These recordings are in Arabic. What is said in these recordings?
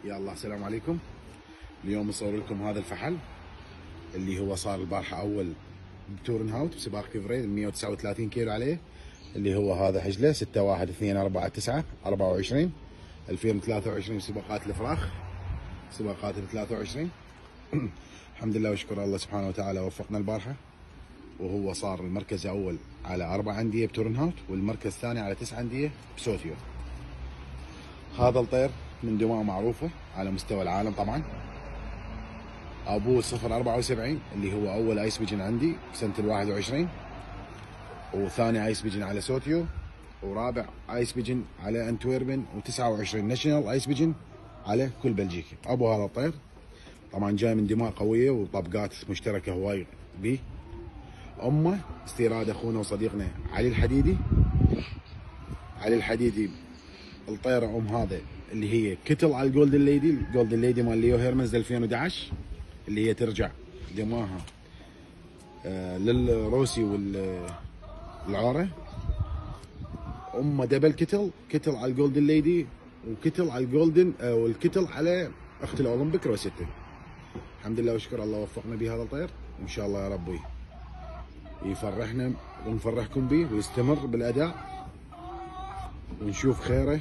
يا الله السلام عليكم. اليوم نصور لكم هذا الفحل اللي هو صار البارحه اول بتورن هاوت بسباق كفرين 139 كيلو عليه، اللي هو هذا حجله 6 1 2 4 9 24 2023 سباقات الافراخ، سباقات ال 23. الحمد لله وشكر الله سبحانه وتعالى وفقنا البارحه، وهو صار المركز الاول على 4 انديه بتورن هاوت، والمركز الثاني على 9 انديه بسوتيو. هذا الطير من دماء معروفه على مستوى العالم طبعا. ابوه 074 اللي هو اول ايس بيجن عندي بسنه ال 21، وثاني ايس بيجن على سوتيو، ورابع ايس بيجن على انتويربن، و29 ناشونال ايس بيجن على كل بلجيكا. ابو هذا الطير طبعا جاي من دماء قويه وطبقات مشتركه هواي به. امه استيراد اخونا وصديقنا علي الحديدي. علي الحديدي الطيره هذا اللي هي كتل على الجولدن ليدي، الجولدن ليدي مال ليو هيرمنز 2011 اللي هي ترجع دماها للروسي والعوره. امه دبل كتل على الجولدن ليدي، وكتل على الجولدن والكتل على اخت الاولمبيك روسيتا. الحمد لله وشكر الله وفقنا بهذا الطير، وان شاء الله يا ربي يفرحنا ونفرحكم به ويستمر بالاداء ونشوف خيره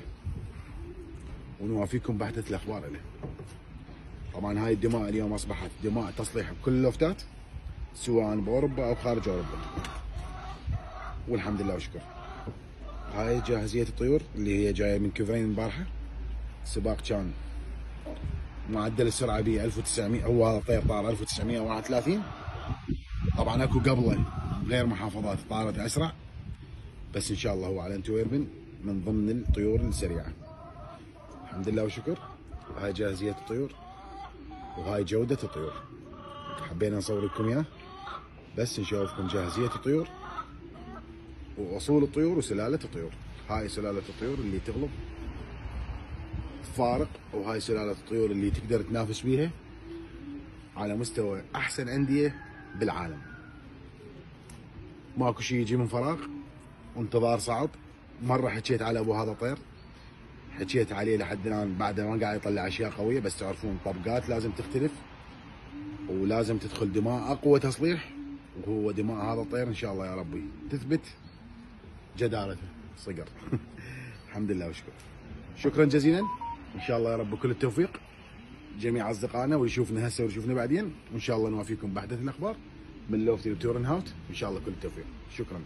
ونوافيكم بحثة الاخبار له. طبعا هاي الدماء اليوم اصبحت دماء تصليح بكل اللوفتات سواء باوروبا او خارج اوروبا، والحمد لله وشكر. هاي جاهزية الطيور اللي هي جاية من كفرين البارحة. السباق كان معدل السرعة به 1900، هو هذا الطير طار 1931. طبعا اكو قبله غير محافظات طارت اسرع، بس ان شاء الله هو على انتويربن من ضمن الطيور السريعة. الحمد لله وشكر. هاي جاهزية الطيور وهاي جودة الطيور، حبينا نصور لكم اياه بس نشوفكم جاهزية الطيور واصول الطيور وسلالة الطيور. هاي سلالة الطيور اللي تغلب فارق، وهاي سلالة الطيور اللي تقدر تنافس بيها على مستوى احسن اندية بالعالم. ماكو شيء يجي من فراغ، وانتظار صعب. مرة حكيت على ابو هذا الطير، حكيت عليه لحد الان بعد ما قاعد يطلع اشياء قويه، بس تعرفون طبقات لازم تختلف ولازم تدخل دماء اقوى تصليح، وهو دماء هذا الطير ان شاء الله يا ربي تثبت جدارته صقر. الحمد لله وشكر. شكرا جزيلا، ان شاء الله يا رب كل التوفيق جميع اصدقائنا واللي يشوفنا هسه ويشوفنا بعدين، وان شاء الله نوافيكم باحدث الاخبار من لوفتي وتورن هاوت. ان شاء الله كل التوفيق. شكرا.